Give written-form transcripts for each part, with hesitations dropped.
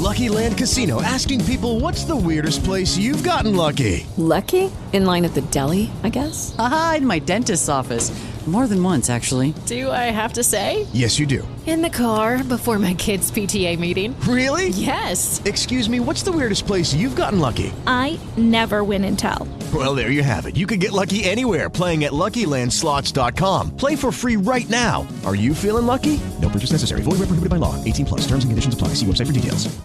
Lucky Land Casino, asking people, what's the weirdest place you've gotten lucky? Lucky? In line at the deli, I guess? Aha, in my dentist's office. More than once, actually. Do I have to say? Yes, you do. In the car before my kids' PTA meeting. Really? Yes. Excuse me, what's the weirdest place you've gotten lucky? I never win and tell. Well, there you have it. You can get lucky anywhere, playing at LuckyLandSlots.com. Play for free right now. Are you feeling lucky? No purchase necessary. Void where prohibited by law. 18 plus. Terms and conditions apply. See website for details.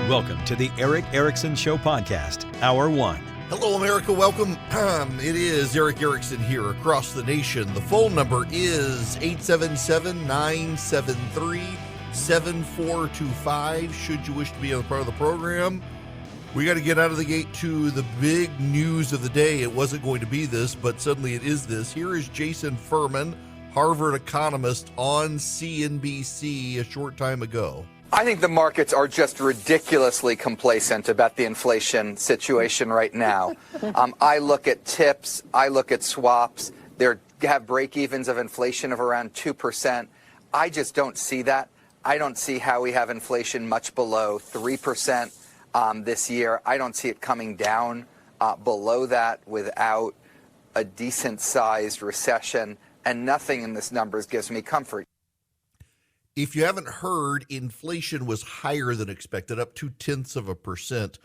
Welcome to the Eric Erickson Show podcast, Hour 1. Hello, America. Welcome. It is Eric Erickson here across the nation. The phone number is 877-973-7425. Should you wish to be a part of the program, we got to get out of the gate to the big news of the day. It wasn't going to be this, but suddenly it is this. Here is Jason Furman, Harvard economist, on CNBC a short time ago. I think the markets are just ridiculously complacent about the inflation situation right now. I look at tips, I look at swaps. They have break-evens of inflation of around 2%. I just don't see that. I don't see how we have inflation much below 3% this year. I don't see it coming down below that without a decent-sized recession, and nothing in this numbers gives me comfort. If you haven't heard, inflation was higher than expected, up 0.2%.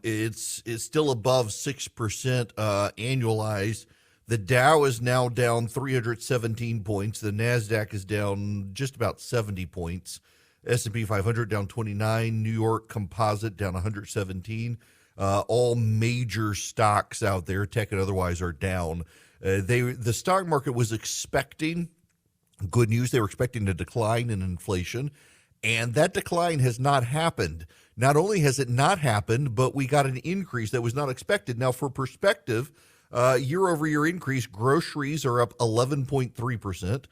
It's still above 6% annualized. The Dow is now down 317 points. The NASDAQ is down just about 70 points. S&P 500 down 29. New York Composite down 117. All major stocks out there, tech and otherwise, are down. The stock market was expecting good news. They were expecting a decline in inflation, and that decline has not happened. Not only has it not happened, but we got an increase that was not expected. Now, for perspective, year-over-year increase, groceries are up 11.3%.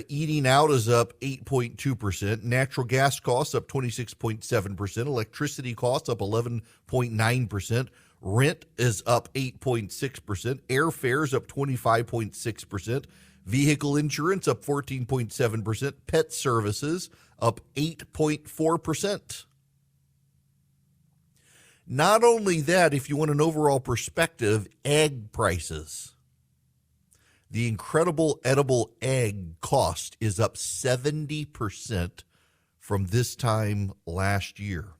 Eating out is up 8.2%. Natural gas costs up 26.7%. Electricity costs up 11.9%. Rent is up 8.6%. Airfares up 25.6%. Vehicle insurance up 14.7%. Pet services up 8.4%. Not only that, if you want an overall perspective, egg prices. The incredible edible egg cost is up 70% from this time last year.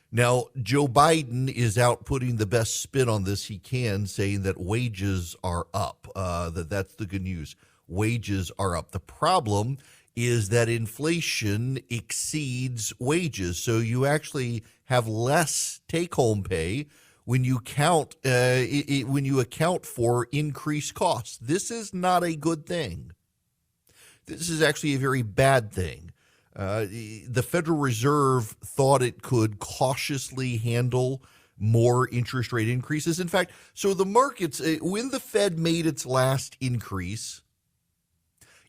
Now, Joe Biden is out putting the best spin on this he can, saying that wages are up. That's the good news. Wages are up. The problem is that inflation exceeds wages. So you actually have less take-home pay when you account for increased costs. This is not a good thing. This is actually a very bad thing. The Federal Reserve thought it could cautiously handle more interest rate increases. In fact, so the markets, when the Fed made its last increase,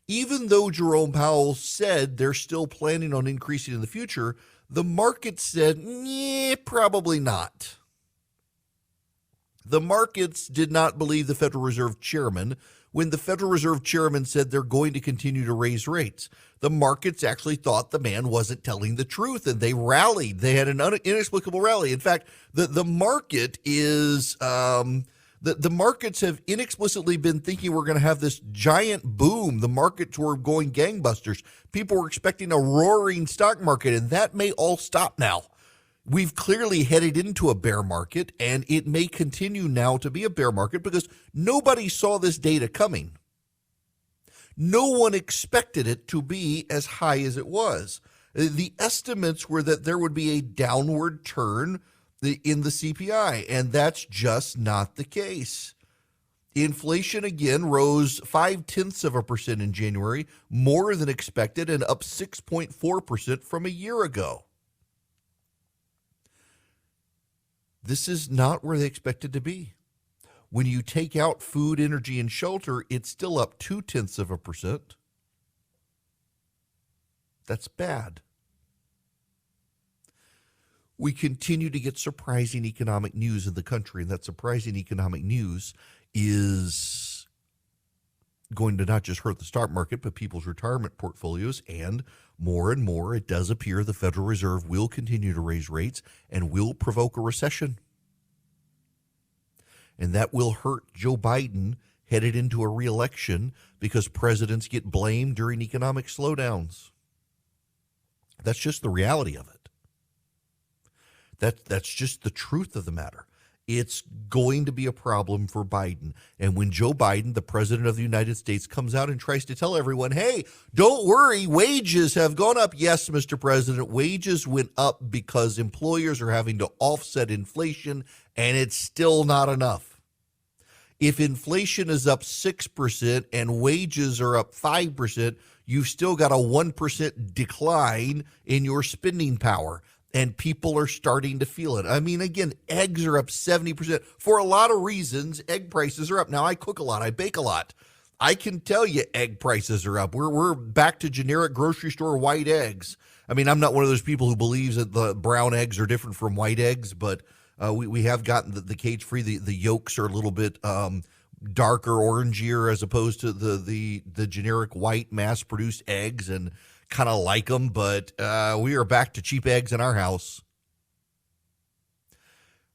even though Jerome Powell said they're still planning on increasing in the future, the market said, probably not. The markets did not believe the Federal Reserve chairman when the Federal Reserve chairman said they're going to continue to raise rates. The markets actually thought the man wasn't telling the truth, and they rallied. They had an inexplicable rally. In fact, the market is the markets have inexplicitly been thinking we're going to have this giant boom. The markets were going gangbusters. People were expecting a roaring stock market, and that may all stop now. We've clearly headed into a bear market, and it may continue now to be a bear market because nobody saw this data coming. No one expected it to be as high as it was. The estimates were that there would be a downward turn in the CPI, and that's just not the case. Inflation again rose 0.5% in January, more than expected, and up 6.4% from a year ago. This is not where they expected to be. When you take out food, energy, and shelter, it's still up 0.2%. That's bad. We continue to get surprising economic news in the country, and that surprising economic news is going to not just hurt the stock market, but people's retirement portfolios. And more, it does appear the Federal Reserve will continue to raise rates and will provoke a recession. And that will hurt Joe Biden headed into a re-election because presidents get blamed during economic slowdowns. That's just the reality of it. That's just the truth of the matter. It's going to be a problem for Biden. And when Joe Biden, the president of the United States, comes out and tries to tell everyone, hey, don't worry, wages have gone up. Yes, Mr. President, wages went up because employers are having to offset inflation, and it's still not enough. If inflation is up 6% and wages are up 5%, you've still got a 1% decline in your spending power. And people are starting to feel it. I mean, again, eggs are up 70%. For a lot of reasons, egg prices are up. Now, I cook a lot. I bake a lot. I can tell you egg prices are up. We're back to generic grocery store white eggs. I mean, I'm not one of those people who believes that the brown eggs are different from white eggs, but we have gotten the cage-free. The yolks are a little bit darker, orangier, as opposed to the generic white mass-produced eggs, and kind of like them, but we are back to cheap eggs in our house.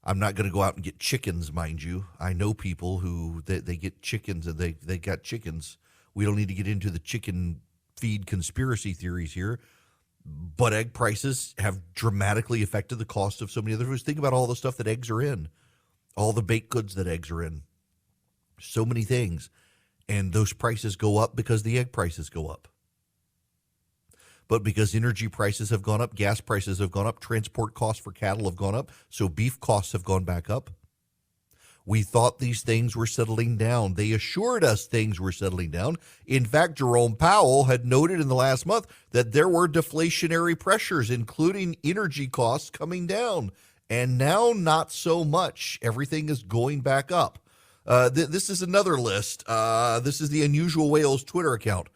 I'm not going to go out and get chickens, mind you. I know people who they get chickens and they got chickens. We don't need to get into the chicken feed conspiracy theories here, but egg prices have dramatically affected the cost of so many other foods. Think about all the stuff that eggs are in, all the baked goods that eggs are in, so many things. And those prices go up because the egg prices go up. But because energy prices have gone up, gas prices have gone up, transport costs for cattle have gone up, so beef costs have gone back up. We thought these things were settling down. They assured us things were settling down. In fact, Jerome Powell had noted in the last month that there were deflationary pressures, including energy costs coming down. And now not so much. Everything is going back up. This is another list. This is the Unusual Whales Twitter account.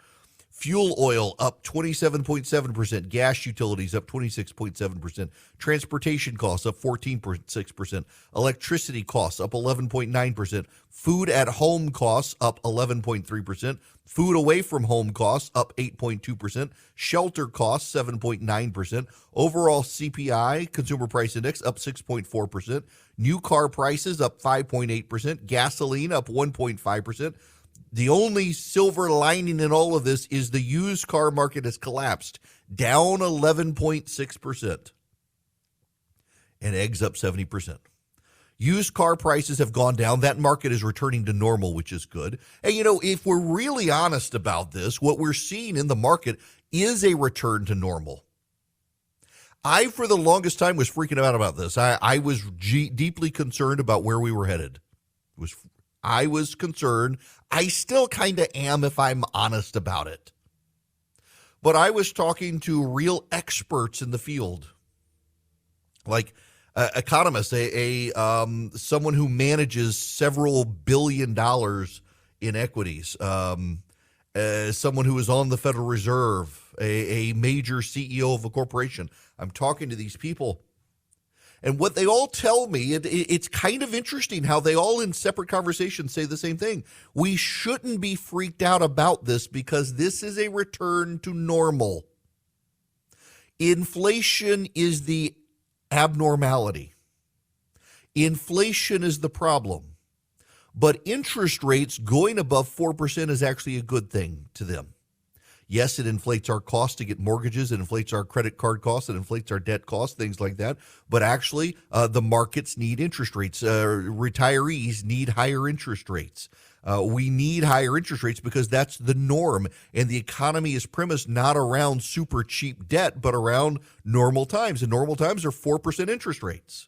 Fuel oil up 27.7%, gas utilities up 26.7%, transportation costs up 14.6%, electricity costs up 11.9%, food at home costs up 11.3%, food away from home costs up 8.2%, shelter costs 7.9%, overall CPI, Consumer Price Index, up 6.4%, new car prices up 5.8%, gasoline up 1.5%. The only silver lining in all of this is the used car market has collapsed, down 11.6%, and eggs up 70%. Used car prices have gone down. That market is returning to normal, which is good. And, if we're really honest about this, what we're seeing in the market is a return to normal. I, for the longest time, was freaking out about this. I was deeply concerned about where we were headed. I was concerned. I still kind of am, if I'm honest about it. But I was talking to real experts in the field, like economists, someone who manages several $1 billion in equities, someone who is on the Federal Reserve, a major CEO of a corporation. I'm talking to these people. And what they all tell me, it's kind of interesting how they all in separate conversations say the same thing. We shouldn't be freaked out about this because this is a return to normal. Inflation is the abnormality. Inflation is the problem. But interest rates going above 4% is actually a good thing to them. Yes, it inflates our cost to get mortgages. It inflates our credit card costs. It inflates our debt costs, things like that. But actually, the markets need interest rates. Retirees need higher interest rates. We need higher interest rates because that's the norm. And the economy is premised not around super cheap debt, but around normal times. And normal times are 4% interest rates.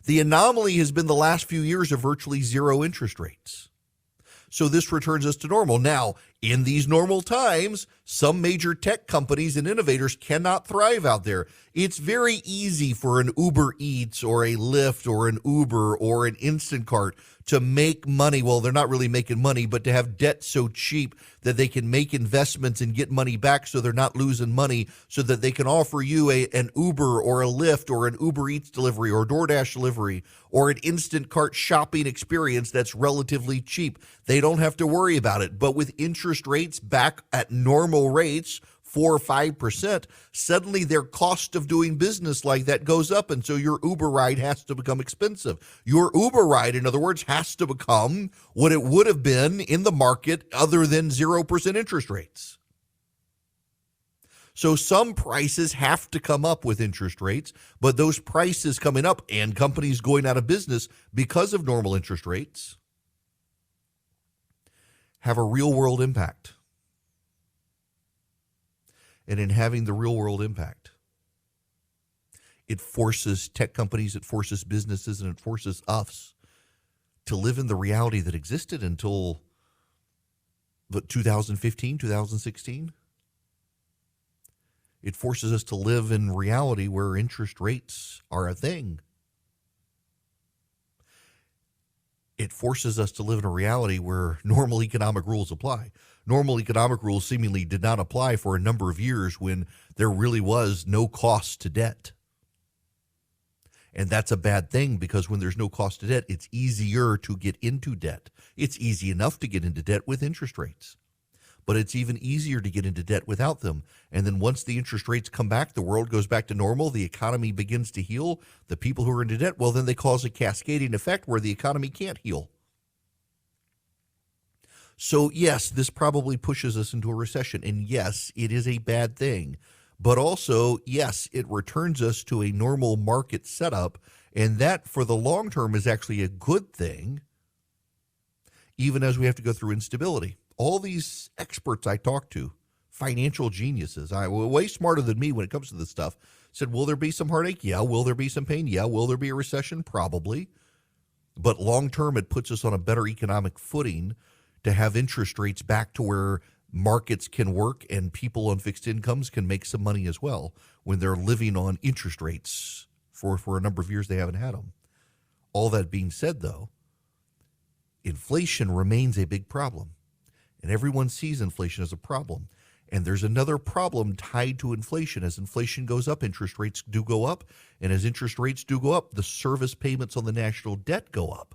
The anomaly has been the last few years of virtually zero interest rates. So this returns us to normal. Now, In these normal times, some major tech companies and innovators cannot thrive out there. It's very easy for an Uber Eats or a Lyft or an Uber or an Instant Cart to make money. Well, they're not really making money, but to have debt so cheap that they can make investments and get money back so they're not losing money, so that they can offer you an Uber or a Lyft or an Uber Eats delivery or DoorDash delivery or an Instant Cart shopping experience that's relatively cheap. They don't have to worry about it. But with interest rates back at normal rates, 4 or 5%, suddenly their cost of doing business like that goes up. And so your Uber ride has to become expensive. Your Uber ride, in other words, has to become what it would have been in the market other than 0% interest rates. So some prices have to come up with interest rates, but those prices coming up and companies going out of business because of normal interest rates have a real world impact. And in having the real world impact, it forces tech companies, it forces businesses, and it forces us to live in the reality that existed until 2015, 2016. It forces us to live in reality where interest rates are a thing. It forces us to live in a reality where normal economic rules apply. Normal economic rules seemingly did not apply for a number of years when there really was no cost to debt. And that's a bad thing, because when there's no cost to debt, it's easier to get into debt. It's easy enough to get into debt with interest rates, but it's even easier to get into debt without them. And then once the interest rates come back, the world goes back to normal, the economy begins to heal. The people who are into debt, well, then they cause a cascading effect where the economy can't heal. So yes, this probably pushes us into a recession. And yes, it is a bad thing. But also, yes, it returns us to a normal market setup. And that, for the long term, is actually a good thing, even as we have to go through instability. All these experts I talk to, financial geniuses, way smarter than me when it comes to this stuff, said, will there be some heartache? Yeah. Will there be some pain? Yeah. Will there be a recession? Probably. But long term, it puts us on a better economic footing to have interest rates back to where markets can work and people on fixed incomes can make some money as well when they're living on interest rates for a number of years they haven't had them. All that being said, though, inflation remains a big problem. And everyone sees inflation as a problem. And there's another problem tied to inflation. As inflation goes up, interest rates do go up. And as interest rates do go up, the service payments on the national debt go up.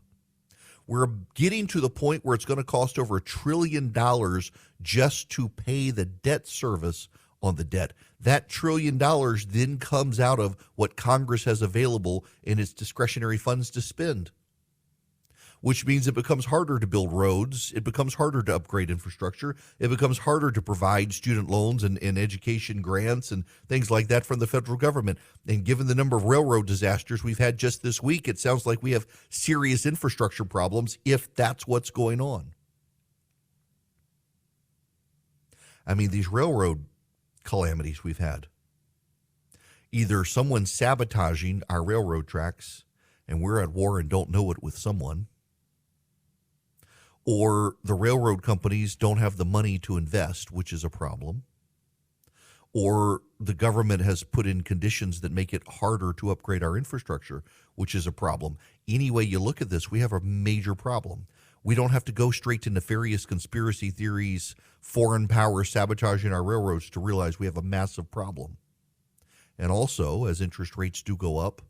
We're getting to the point where it's going to cost over $1 trillion just to pay the debt service on the debt. That $1 trillion then comes out of what Congress has available in its discretionary funds to spend, which means it becomes harder to build roads. It becomes harder to upgrade infrastructure. It becomes harder to provide student loans and education grants and things like that from the federal government. And given the number of railroad disasters we've had just this week, it sounds like we have serious infrastructure problems if that's what's going on. I mean, these railroad calamities we've had. Either someone sabotaging our railroad tracks and we're at war and don't know it with someone, or the railroad companies don't have the money to invest, which is a problem, or the government has put in conditions that make it harder to upgrade our infrastructure, which is a problem. Any way you look at this, we have a major problem. We don't have to go straight to nefarious conspiracy theories, foreign power sabotaging our railroads to realize we have a massive problem. And also, as interest rates do go up,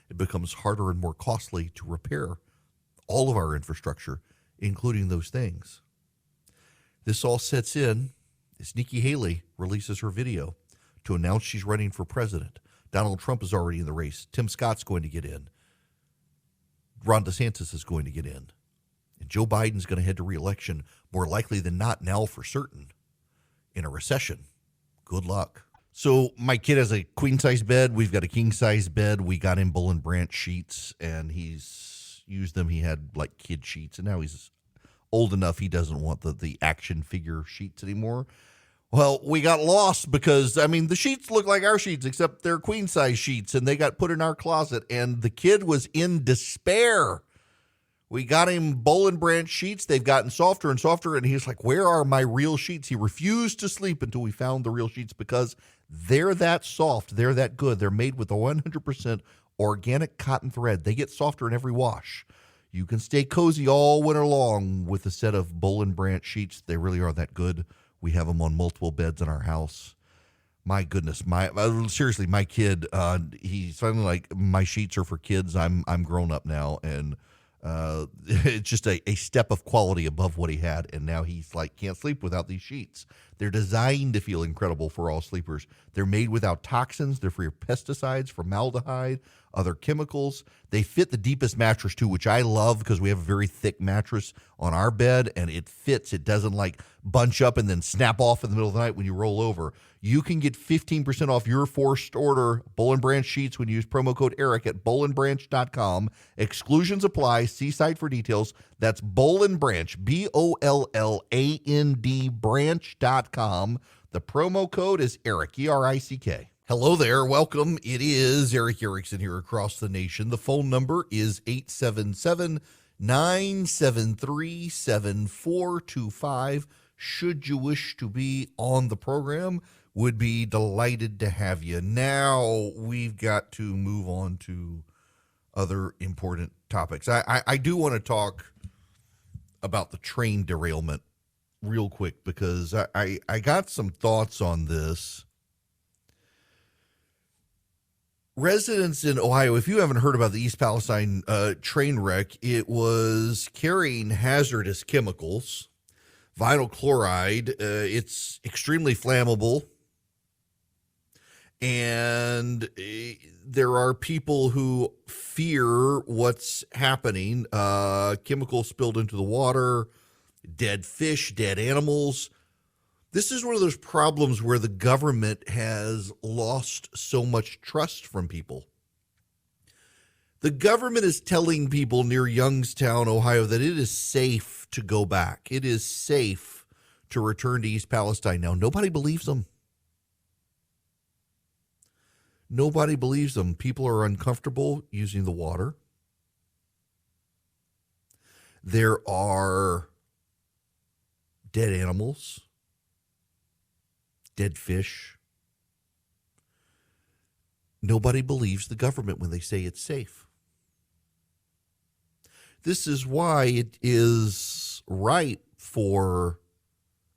it becomes harder and more costly to repair all of our infrastructure, including those things. This all sets in as Nikki Haley releases her video to announce she's running for president. Donald Trump is already in the race. Tim Scott's going to get in. Ron DeSantis is going to get in. And Joe Biden's going to head to re-election, more likely than not now for certain, in a recession. Good luck. So my kid has a queen-size bed. We've got a king-size bed. We got him Bull and Branch sheets, and he's used them. He had like kid sheets, and now he's old enough he doesn't want the action figure sheets anymore. Well, we got lost because, I mean, the sheets look like our sheets, except they're queen-size sheets, and they got put in our closet, and the kid was in despair We got him Boll and Branch sheets. They've gotten softer and softer, and he's like, where are my real sheets? He refused to sleep until we found the real sheets because they're that soft. They're that good. They're made with a 100% organic cotton thread. They get softer in every wash. You can stay cozy all winter long with a set of Boll and Branch sheets. They really are that good. We have them on multiple beds in our house. My goodness, seriously, my kid, he's finally like, my sheets are for kids. I'm grown up now, and it's just a step of quality above what he had, and now he's like, can't sleep without these sheets. They're designed to feel incredible for all sleepers. They're made without toxins. They're free of pesticides, formaldehyde, other chemicals. They fit the deepest mattress too, which I love because we have a very thick mattress on our bed, and it fits. It doesn't like bunch up and then snap off in the middle of the night when you roll over. You can get 15% off your first order Boll and Branch sheets when you use promo code ERIC at bollandbranch.com. Exclusions apply. See site for details. That's Boll and Branch, BOLLAND branch.com. The promo code is ERIC, ERICK. Hello there. Welcome. It is Eric Erickson here across the nation. The phone number is 877-973-7425. Should you wish to be on the program, would be delighted to have you. Now we've got to move on to other important topics. I do want to talk about the train derailment real quick because I got some thoughts on this. Residents in Ohio, if you haven't heard about the East Palestine train wreck, it was carrying hazardous chemicals, vinyl chloride. It's extremely flammable. And there are people who fear what's happening. Chemicals spilled into the water, dead fish, dead animals. This is one of those problems where the government has lost so much trust from people. The government is telling people near Youngstown, Ohio, that it is safe to go back. It is safe to return to East Palestine. Now, nobody believes them. Nobody believes them. People are uncomfortable using the water. There are dead animals, dead fish. Nobody believes the government when they say it's safe. This is why it is ripe for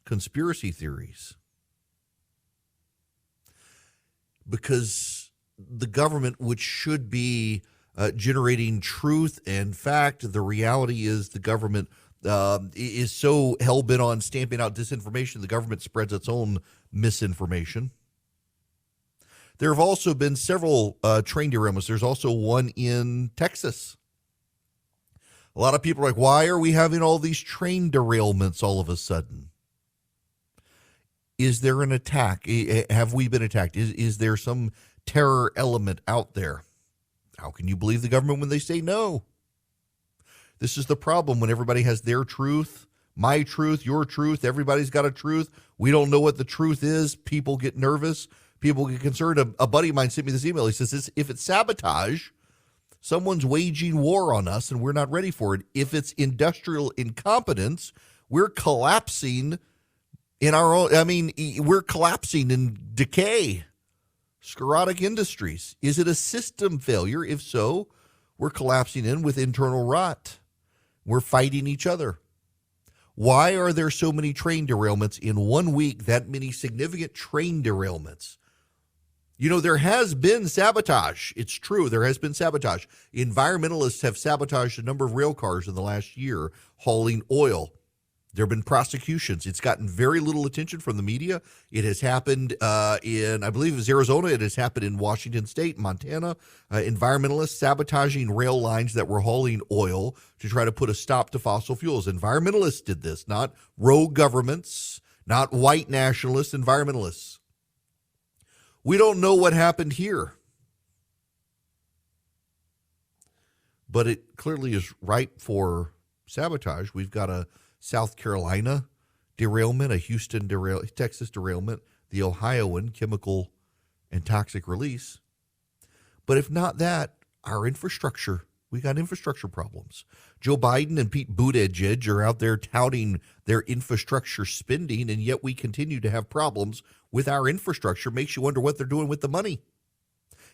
conspiracy theories. Because the government, which should be generating truth and fact, the reality is the government is so hell-bent on stamping out disinformation, the government spreads its own misinformation. There have also been several train derailments. There's also one in Texas. A lot of people are like, why are we having all these train derailments all of a sudden? Is there an attack? Have we been attacked? Is there some terror element out there? How can you believe the government when they say no? This is the problem when everybody has their truth, my truth, your truth. Everybody's got a truth. We don't know what the truth is. People get nervous. People get concerned. A buddy of mine sent me this email. He says, if it's sabotage, someone's waging war on us and we're not ready for it. If it's industrial incompetence, we're collapsing in our own, we're collapsing in decay. Sclerotic industries. Is it a system failure? If so, we're collapsing in with internal rot. We're fighting each other. Why are there so many train derailments in 1 week, that many significant train derailments? You know, there has been sabotage. It's true. There has been sabotage. Environmentalists have sabotaged a number of rail cars in the last year hauling oil. There have been prosecutions. It's gotten very little attention from the media. It has happened in, I believe it was Arizona. It has happened in Washington State, Montana. Environmentalists sabotaging rail lines that were hauling oil to try to put a stop to fossil fuels. Environmentalists did this, not rogue governments, not white nationalists, environmentalists. We don't know what happened here. But it clearly is ripe for sabotage. We've got a South Carolina derailment, a Houston Texas derailment, the Ohioan chemical and toxic release. But if not that, our infrastructure We got infrastructure problems. Joe Biden and Pete Buttigieg are out there touting their infrastructure spending, and yet we continue to have problems with our infrastructure. Makes you wonder what they're doing with the money.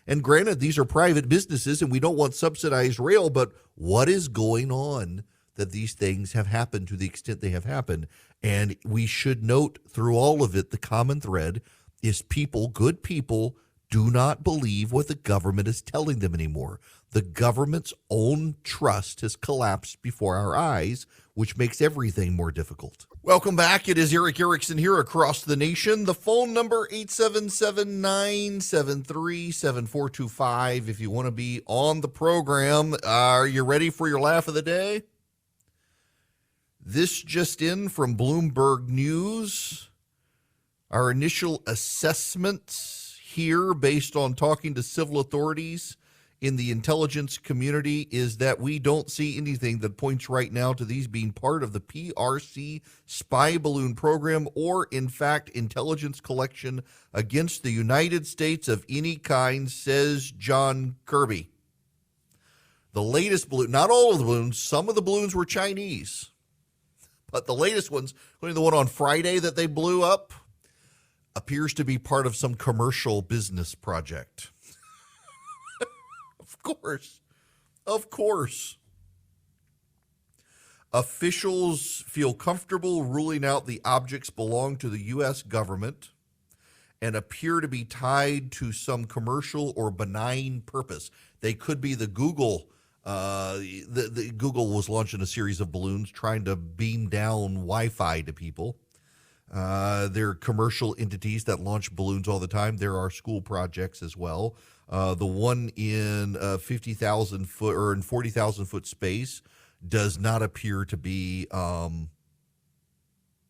And granted, these are private businesses, and we don't want subsidized rail, but what is going on that these things have happened to the extent they have happened? And we should note through all of it, the common thread is people, good people, do not believe what the government is telling them anymore. The government's own trust has collapsed before our eyes, which makes everything more difficult. Welcome back. It is Eric Erickson here across the nation. The phone number 877-973-7425. If you want to be on the program, are you ready for your laugh of the day? This just in from Bloomberg News. Our initial assessments here, based on talking to civil authorities in the intelligence community, is that we don't see anything that points right now to these being part of the PRC spy balloon program or, in fact, intelligence collection against the United States of any kind, says John Kirby. The latest balloon, not all of the balloons, some of the balloons were Chinese, but the latest ones, including the one on Friday that they blew up, appears to be part of some commercial business project. Of course. Officials feel comfortable ruling out the objects belong to the U.S. government and appear to be tied to some commercial or benign purpose. They could be the Google. The Google was launching a series of balloons trying to beam down Wi-Fi to people. There are commercial entities that launch balloons all the time. There are school projects as well. The one in 50,000 foot or in 40,000 foot space does not appear to be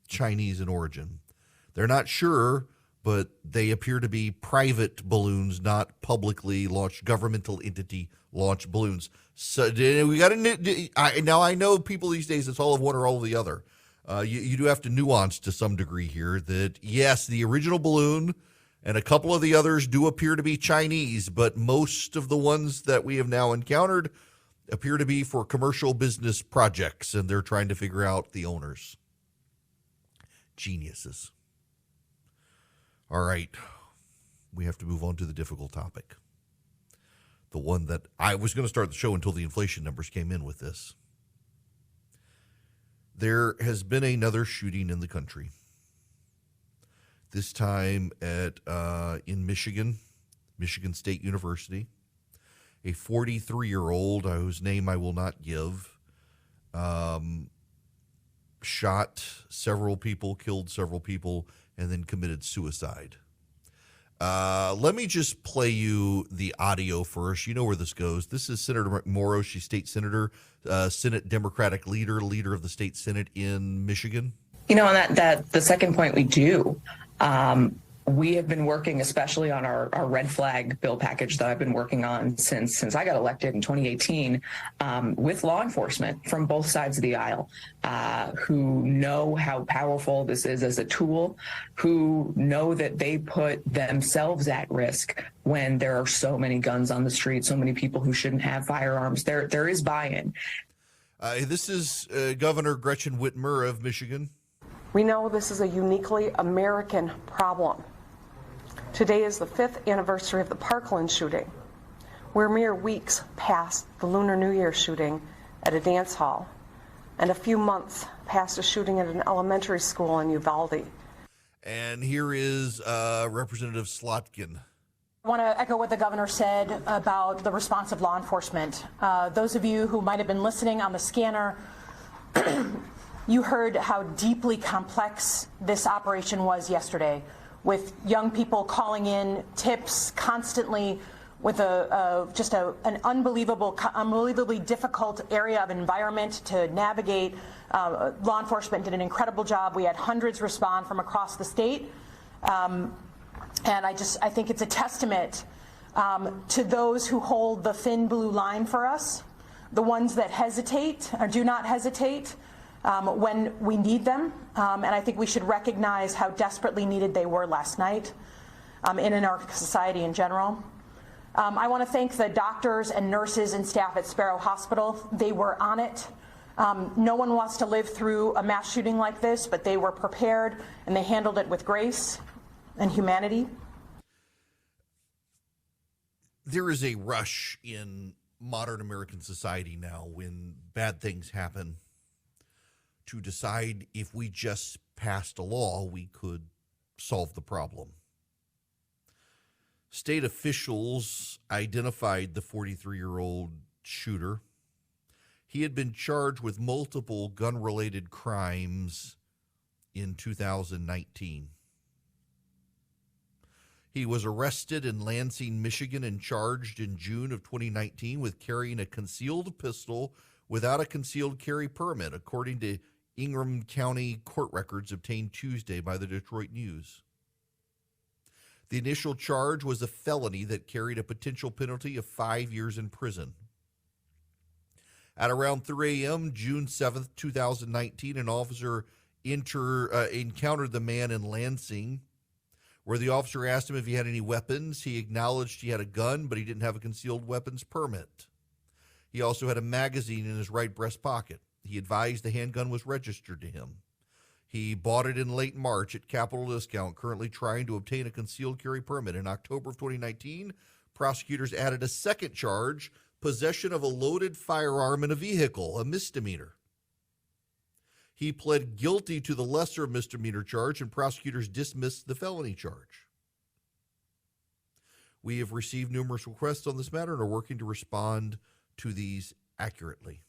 Chinese in origin. They're not sure, but they appear to be private balloons, not publicly launched, governmental entity launched balloons. So we got to. Now I know people these days, it's all of one or all of the other. You do have to nuance to some degree here that, yes, the original balloon and a couple of the others do appear to be Chinese, but most of the ones that we have now encountered appear to be for commercial business projects, and they're trying to figure out the owners. Geniuses. All right. We have to move on to the difficult topic. The one that I was going to start the show until the inflation numbers came in with this. There has been another shooting in the country. This time in Michigan State University. A 43-year-old whose name I will not give shot several people, killed several people, and then committed suicide. Let me just play you the audio first. You know where this goes. This is Senator McMorrow. She's state senator, Senate Democratic leader of the state Senate in Michigan. You know, on that the second point we do, we have been working especially on our red flag bill package that I've been working on since I got elected in 2018 with law enforcement from both sides of the aisle who know how powerful this is as a tool, who know that they put themselves at risk when there are so many guns on the street, so many people who shouldn't have firearms. There is buy-in. This is Governor Gretchen Whitmer of Michigan. We know this is a uniquely American problem. Today is the 5th anniversary of the Parkland shooting. We're mere weeks past the Lunar New Year shooting at a dance hall, and a few months past a shooting at an elementary school in Uvalde. And here is Representative Slotkin. I want to echo what the governor said about the response of law enforcement. Those of you who might have been listening on the scanner, you heard how deeply complex this operation was yesterday, with young people calling in tips constantly, with an unbelievably difficult area of environment to navigate. Law enforcement did an incredible job. We had hundreds respond from across the state. And I think it's a testament to those who hold the thin blue line for us, the ones that hesitate or do not hesitate when we need them. And I think we should recognize how desperately needed they were last night and in our society in general. I want to thank the doctors and nurses and staff at Sparrow Hospital. They were on it. No one wants to live through a mass shooting like this, but they were prepared and they handled it with grace and humanity. There is a rush in modern American society now when bad things happen to decide if we just passed a law, we could solve the problem. State officials identified the 43-year-old shooter. He had been charged with multiple gun-related crimes in 2019. He was arrested in Lansing, Michigan, and charged in June of 2019 with carrying a concealed pistol without a concealed carry permit, according to Ingham County court records obtained Tuesday by the Detroit News. The initial charge was a felony that carried a potential penalty of 5 years in prison. At around 3 a.m., June 7th, 2019, an officer encountered the man in Lansing, where the officer asked him if he had any weapons. He acknowledged he had a gun, but he didn't have a concealed weapons permit. He also had a magazine in his right breast pocket. He advised the handgun was registered to him. He bought it in late March at Capital Discount, currently trying to obtain a concealed carry permit. In October of 2019, prosecutors added a second charge, possession of a loaded firearm in a vehicle, a misdemeanor. He pled guilty to the lesser misdemeanor charge, and prosecutors dismissed the felony charge. We have received numerous requests on this matter and are working to respond to these accurately.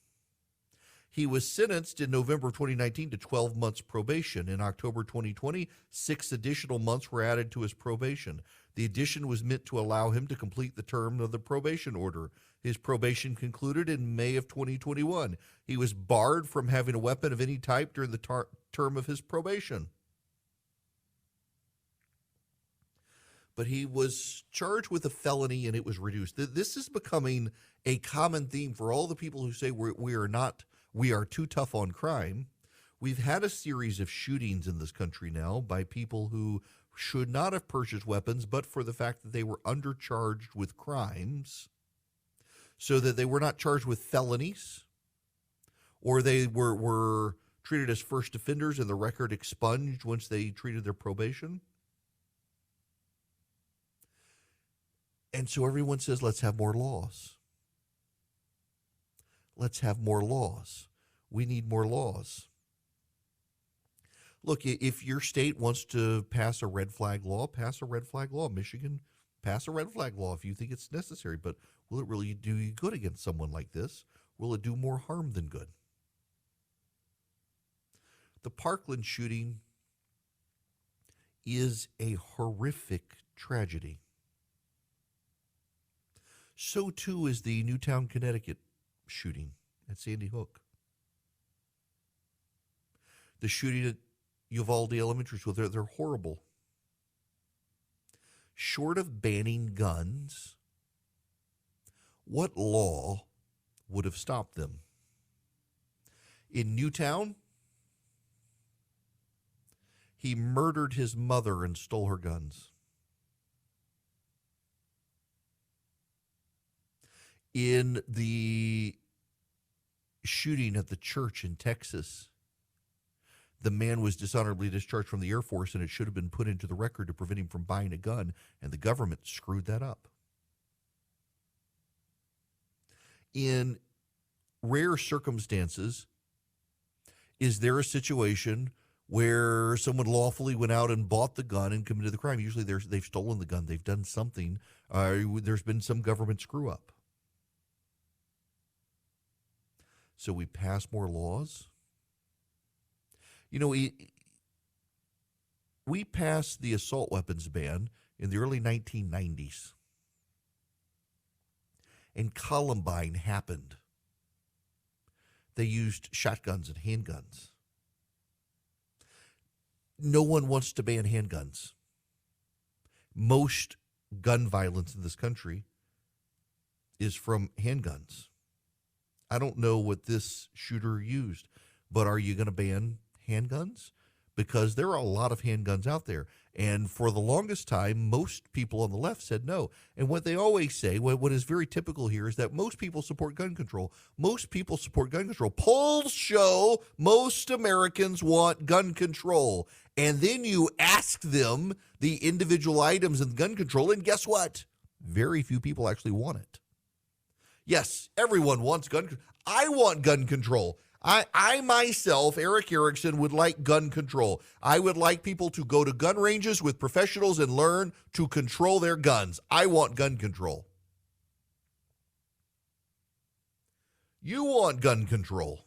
He was sentenced in November of 2019 to 12 months probation. In October 2020, 6 additional months were added to his probation. The addition was meant to allow him to complete the term of the probation order. His probation concluded in May of 2021. He was barred from having a weapon of any type during the term of his probation. But he was charged with a felony and it was reduced. This is becoming a common theme for all the people who say we are too tough on crime. We've had a series of shootings in this country now by people who should not have purchased weapons, but for the fact that they were undercharged with crimes, so that they were not charged with felonies, or they were treated as first offenders and the record expunged once they treated their probation. And so everyone says, let's have more laws. Let's have more laws. We need more laws. Look, if your state wants to pass a red flag law, pass a red flag law. Michigan, pass a red flag law if you think it's necessary. But will it really do you good against someone like this? Will it do more harm than good? The Parkland shooting is a horrific tragedy. So too is the Newtown, Connecticut shooting at Sandy Hook. The shooting at Uvalde Elementary School, they're horrible. Short of banning guns, what law would have stopped them? In Newtown, he murdered his mother and stole her guns. In the shooting at the church in Texas, the man was dishonorably discharged from the Air Force, and it should have been put into the record to prevent him from buying a gun, and the government screwed that up. In rare circumstances, is there a situation where someone lawfully went out and bought the gun and committed the crime? Usually they've stolen the gun. They've done something. There's been some government screw up. So we pass more laws. You know, we passed the assault weapons ban in the early 1990s. And Columbine happened. They used shotguns and handguns. No one wants to ban handguns. Most gun violence in this country is from handguns. I don't know what this shooter used, but are you going to ban handguns? because there are a lot of handguns out there. And for the longest time, most people on the left said no. And what they always say, what is very typical here, is that most people support gun control. Most people support gun control. Polls show most Americans want gun control. And then you ask them the individual items in gun control, and guess what? Very few people actually want it. Yes, everyone wants gun control. I want gun control. I myself, Eric Erickson, would like gun control. I would like people to go to gun ranges with professionals and learn to control their guns. I want gun control. You want gun control.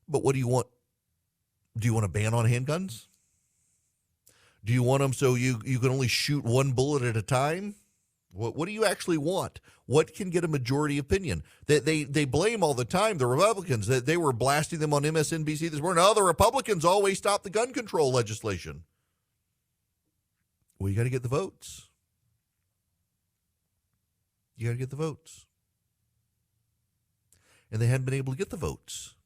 But what do you want? Do you want a ban on handguns? Do you want them so you can only shoot one bullet at a time? What do you actually want? What can get a majority opinion? They blame all the time the Republicans that they were blasting them on MSNBC this morning. Oh, the Republicans always stop the gun control legislation. Well, you got to get the votes. You got to get the votes. And they hadn't been able to get the votes.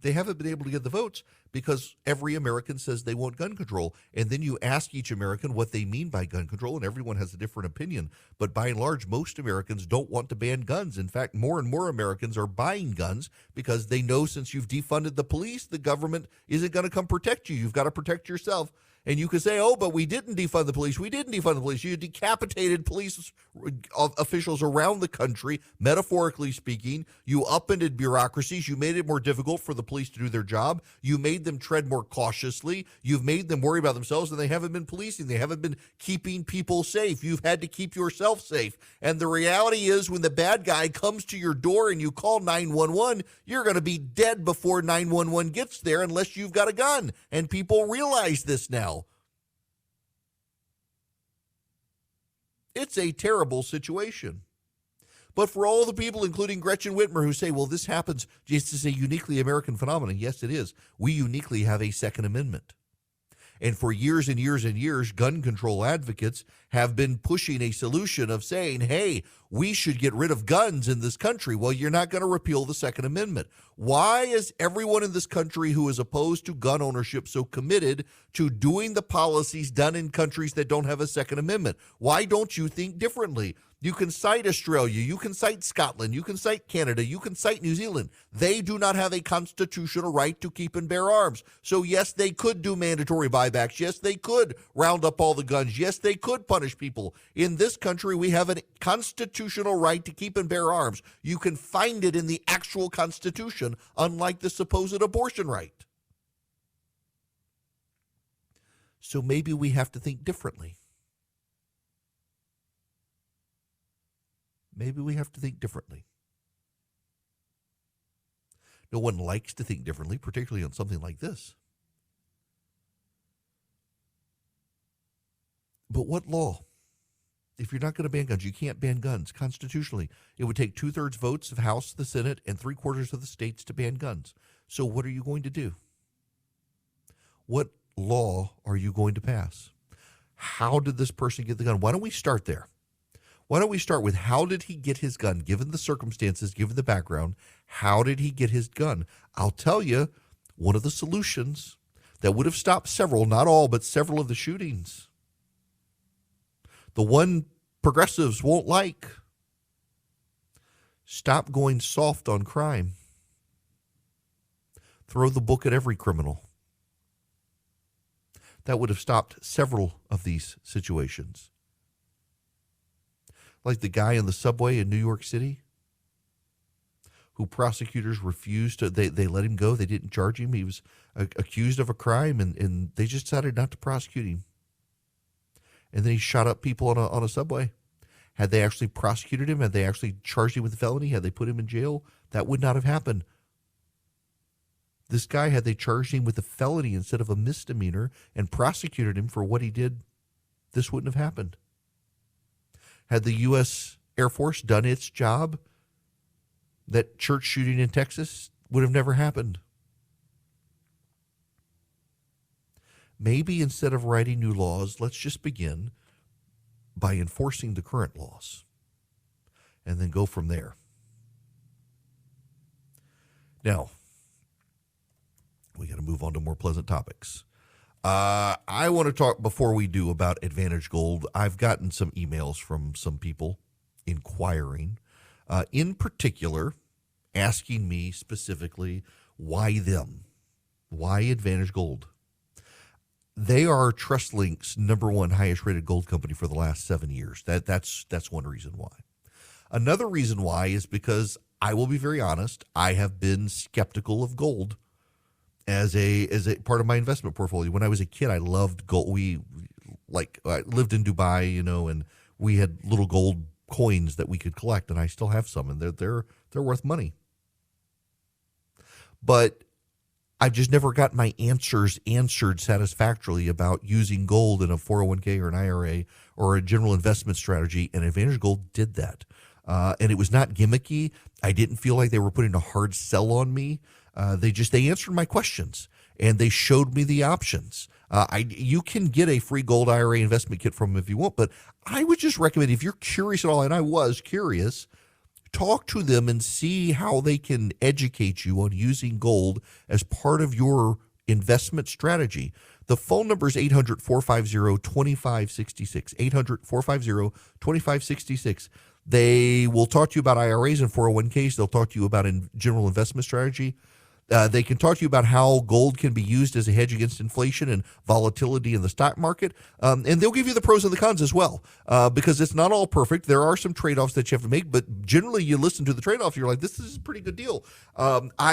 They haven't been able to get the votes because every American says they want gun control. And then you ask each American what they mean by gun control, and everyone has a different opinion. But by and large, most Americans don't want to ban guns. In fact, more and more Americans are buying guns because they know since you've defunded the police, the government isn't going to come protect you. You've got to protect yourself. And you can say, oh, but we didn't defund the police. We didn't defund the police. You decapitated police officials around the country, metaphorically speaking. You upended bureaucracies. You made it more difficult for the police to do their job. You made them tread more cautiously. You've made them worry about themselves, and they haven't been policing. They haven't been keeping people safe. You've had to keep yourself safe. And the reality is when the bad guy comes to your door and you call 911, you're going to be dead before 911 gets there unless you've got a gun. And people realize this now. It's a terrible situation. But for all the people, including Gretchen Whitmer, who say, well, this happens, this is a uniquely American phenomenon. Yes, it is. We uniquely have a Second Amendment. And for years and years and years, gun control advocates have been pushing a solution of saying, hey, we should get rid of guns in this country. Well, you're not going to repeal the Second Amendment. Why is everyone in this country who is opposed to gun ownership so committed to doing the policies done in countries that don't have a Second Amendment? Why don't you think differently? You can cite Australia, you can cite Scotland, you can cite Canada, you can cite New Zealand. They do not have a constitutional right to keep and bear arms. So yes, they could do mandatory buybacks. Yes, they could round up all the guns. Yes, they could punish people. In this country, we have a constitutional right to keep and bear arms. You can find it in the actual Constitution, unlike the supposed abortion right. So maybe we have to think differently. Maybe we have to think differently. No one likes to think differently, particularly on something like this. But what law? If you're not going to ban guns, you can't ban guns constitutionally. It would take 2/3 votes of House, the Senate, and 3/4 of the states to ban guns. So what are you going to do? What law are you going to pass? How did this person get the gun? Why don't we start there? Why don't we start with how did he get his gun, given the circumstances, given the background? How did he get his gun? I'll tell you, one of the solutions that would have stopped several, not all, but several of the shootings. The one progressives won't like. Stop going soft on crime. Throw the book at every criminal. That would have stopped several of these situations. Like the guy in the subway in New York City who prosecutors refused to, they let him go. They didn't charge him. He was accused of a crime, and they just decided not to prosecute him. And then he shot up people on a subway. Had they actually prosecuted him, had they actually charged him with a felony, had they put him in jail, that would not have happened. This guy, had they charged him with a felony instead of a misdemeanor and prosecuted him for what he did, this wouldn't have happened. Had the U.S. Air Force done its job, that church shooting in Texas would have never happened. Maybe instead of writing new laws, let's just begin by enforcing the current laws and then go from there. Now, we got to move on to more pleasant topics. I want to talk, before we do, about Advantage Gold. I've gotten some emails from some people inquiring, in particular, asking me specifically, why them? Why Advantage Gold? They are TrustLink's number one highest rated gold company for the last 7 years. That's one reason why. Another reason why is because, I will be very honest, I have been skeptical of gold as a part of my investment portfolio. When I was a kid, I loved gold. I lived in Dubai, and we had little gold coins that we could collect, and I still have some, and they're worth money. But I've just never got my answered satisfactorily about using gold in a 401k or an IRA or a general investment strategy, and Advantage Gold did that. And it was not gimmicky. I didn't feel like they were putting a hard sell on me. They answered my questions, and they showed me the options. You can get a free gold IRA investment kit from them if you want, but I would just recommend, if you're curious at all, and I was curious, talk to them and see how they can educate you on using gold as part of your investment strategy. The phone number is 800-450-2566, 800-450-2566. They will talk to you about IRAs and 401ks. They'll talk to you about general investment strategy. They can talk to you about how gold can be used as a hedge against inflation and volatility in the stock market. And they'll give you the pros and the cons as well, because it's not all perfect. There are some trade-offs that you have to make, but generally you listen to the trade-off, you're like, this is a pretty good deal.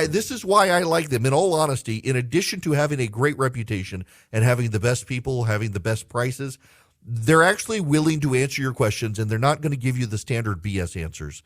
This is why I like them. In all honesty, in addition to having a great reputation and having the best people, having the best prices, they're actually willing to answer your questions, and they're not going to give you the standard BS answers.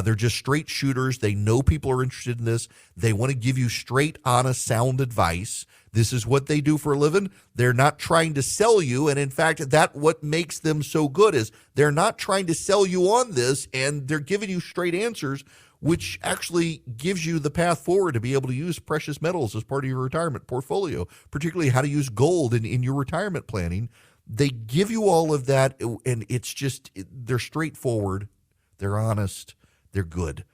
They're just straight shooters. They know people are interested in this. They want to give you straight, honest, sound advice. This is what they do for a living. They're not trying to sell you, and in fact, what makes them so good is they're not trying to sell you on this, and they're giving you straight answers, which actually gives you the path forward to be able to use precious metals as part of your retirement portfolio, particularly how to use gold in your retirement planning. They give you all of that, and they're straightforward, they're honest, they're good.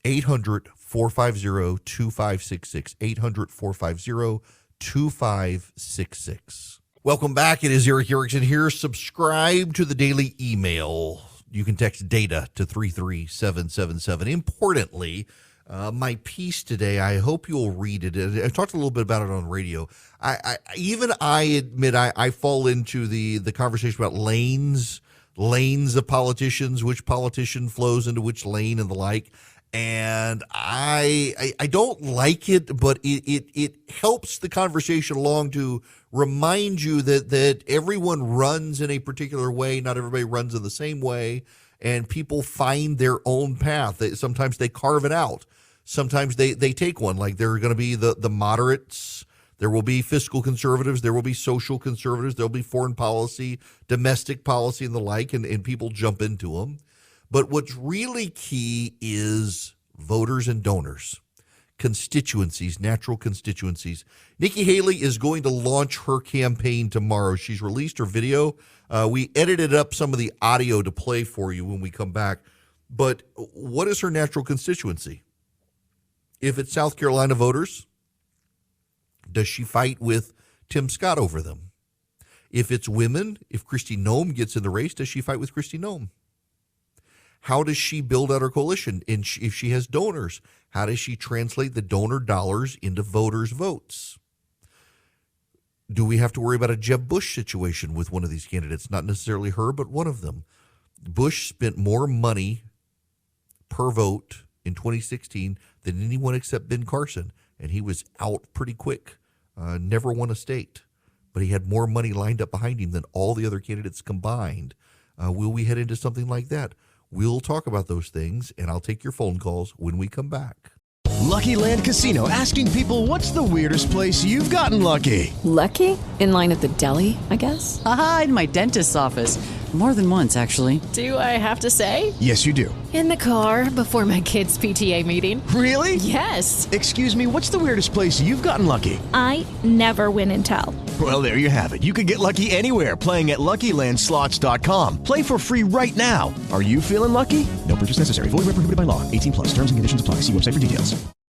800-450-2566, 800-450-2566. Welcome back. It is Eric Erickson here. Subscribe to the daily email. You can text DATA to 33777. Importantly, my piece today, I hope you'll read it. I talked a little bit about it on radio. I admit I fall into the conversation about lanes of politicians, which politician flows into which lane and the like. And I don't like it, but it helps the conversation along to remind you that everyone runs in a particular way. Not everybody runs in the same way, and people find their own path. Sometimes they carve it out. Sometimes they take one. Like, there are going to be the moderates. There will be fiscal conservatives. There will be social conservatives. There'll be foreign policy, domestic policy, and the like, and people jump into them. But what's really key is voters and donors, constituencies, natural constituencies. Nikki Haley is going to launch her campaign tomorrow. She's released her video. We edited up some of the audio to play for you when we come back. But what is her natural constituency? If it's South Carolina voters, does she fight with Tim Scott over them? If it's women, if Kristi Noem gets in the race, does she fight with Kristi Noem? How does she build out her coalition? And if she has donors, how does she translate the donor dollars into voters' votes? Do we have to worry about a Jeb Bush situation with one of these candidates? Not necessarily her, but one of them. Bush spent more money per vote in 2016 than anyone except Ben Carson, and he was out pretty quick. Never won a state, but he had more money lined up behind him than all the other candidates combined. Will we head into something like that? We'll talk about those things, and I'll take your phone calls when we come back. Lucky Land Casino, asking people, what's the weirdest place you've gotten lucky? Lucky? In line at the deli, I guess? Aha, in my dentist's office. More than once, actually. Do I have to say? Yes, you do. In the car before my kids' PTA meeting. Really? Yes. Excuse me, what's the weirdest place you've gotten lucky? I never win and tell. Well, there you have it. You can get lucky anywhere, playing at LuckyLandSlots.com. Play for free right now. Are you feeling lucky? No purchase necessary. Void where prohibited by law. 18+. Terms and conditions apply. See website for details.